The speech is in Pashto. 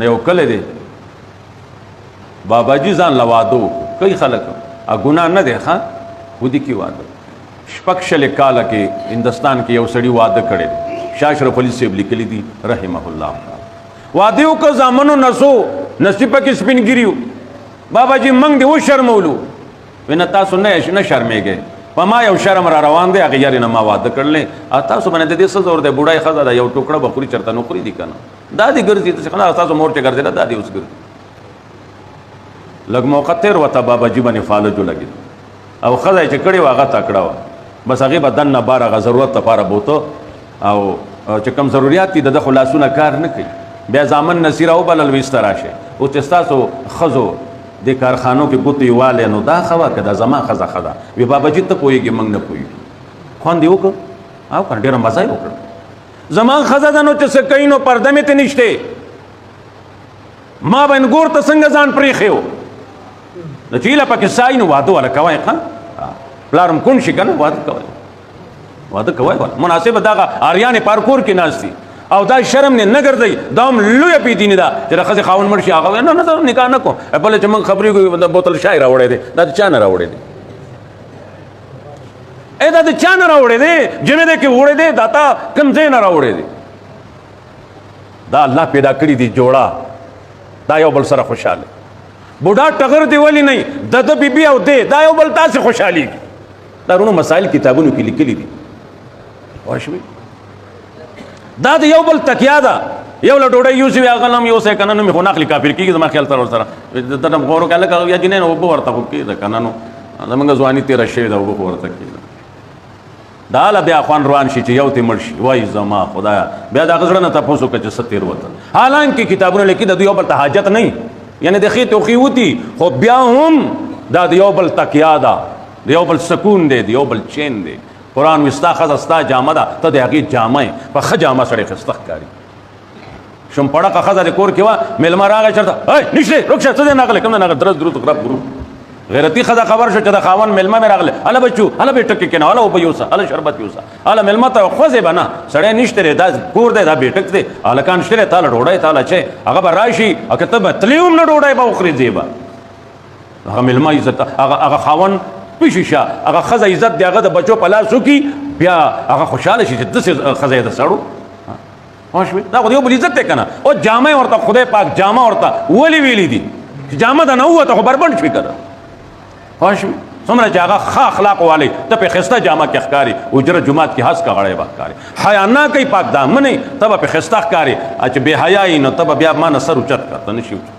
نه یو کله دی بابا جی ځان له واده وکړو کوي خلک ګناه نه دی ښه ودي کې واده شپږ شلې کاله کې هندوستان کې یو سړي واده کړی دی شاه اشرف علي صاحب لیکلي دي رحمه الله واده وکړه زامنو نسو نصیب پکې سپینګیري و بابا جی موږ دې وشرمولو وینه تاسو نه شرمېږئ په ما یو شرم را روان دی هغه یاري نه ما واده کړلی تاسو باندې د دې څه زور دی بوډای ښځه ده یو ټوکړه به خوري چېرته نوکري دي که نه دا دې ګرځي تاسو مور چې ګرځېده دا دې اوس ګرځي لږ موقع تېر وته بابا جي باندې فالجو لګېد او ښځه یې چې کړې وه هغه تکړه وه بس هغې به دننه بار هغه ضرورت لپاره بوته او چې کوم ضروریات دي د ده خو لاسونه کار نه کوي بیا زامن نصیره وبلل ویسته راشئ اوس چې ستاسو ښځو د کارخانو کې ګوتې والی نو دا ښه وه که دا زما ښځه ښه ده وی بابا جي ته پوهېږي موږ نه پوهېږو خوند یې وکړه او که ډېره مزه یې وکړه زما ښځه ده نو چې څه کوي نو پرده مې ته نشته ما به انګور ته څنګه ځان پرېښی و نو چې هیله پکې سایي نو واده والا کوئ ښه پلار هم کون شي که نه واده کوئ والا مناسبه دغه اریانې پارکور کې ناست دي او دا شرم نه ګرځئ دا هم لویه بېدیني ده چې د ښځې خاوند مړ شي هغه نه زه نکاح نه کوم بله چې موږ خبرې کوو د بوتل شای راوړی دی دا د چا نه راوړی دی دا د چا نه راوړی دی جمعې دی کې وړی دی دا تا کوم ځای نه راوړی دی دا الله پیدا کړي دي جوړه دا یو بل سره خوشحاله بوډا ټغر دی ولی نه د ده بیبي او دی دا یو بل تاسې خوشحالېږي دا رونو مسایل کتابونو کې لیکلي دي پوه شوې دا د یو بل تکیه ده یو له ډوډۍ یوسي هغه هم یوسی که نه نو مې خو ناخلي کافر کېږي زما خیال سره ورسره ده نه غور وکړه هلکه یا جنۍ نه اوبه ورته خو کېږده که نه نو زمونږ ځواني تېره شوې ده اوبه خو ورته کېږده دا هله بیا خوان روان شي چې یو تی مړ شي وایي زما خدایه بیا د هغه زړه نه تپوس وکړه چې څه تېر وتل حالانکې کتابونه لیکي د دوی یو بل ته حاجت نه یعنې د ښې توښې وتي خو بیا هم دا د یو بل تکیه ده د یو بل سکون دی د یو بل چین دی قرآن وي ستا ښځه ستا جامه ده ته د هغې جامه یې په ښه جامه سړی ښایسته ښکاري شمپړکه ښځه د کور کې وه میلمه راغی چېرته نشته روک شه څه دی ناغلی کوم دی ناغلی درز درود غرب غروب غیرتي ښځه خبر شو چې د خاوند میلمه مې راغلی هله بچو هله به یې ټکې کېنه هله اوبه یوسه هله شربت یوسه هله میلمه ته خوځې به نه سړی نشته دی دا کور دی دا بیټک دی هلکان شته دی تاله ډوډۍ تاله چی هغه به راشي او که ته به تلې هم نه ډوډۍ به وخورې ځې به هغه میلمه عزت هغه خاوند پیشي شه هغه ښځه عزت دی هغه د بچو په لاس وکړي بیا هغه خوشحاله شي چې داسې ښځه یې د سړو پوه شوې دا خو د یو بل عزت دی که نه او جامه یې ورته خدای پاک جامه ورته ولې ویلي دي چې جامه ته نه ووته خو بربنډ شوي که نه پوه شوې څومره چې هغه ښه اخلاق والی ته پې ښایسته جامه کې ښکاري اجره جومات کې هسکه غړی به ښکاري حیا نه کوي پاک دامن یې ته به پې ښایسته ښکاري چې بې حیا یي نو ته به بیا ما نه سر اوچت کړه ته نه شي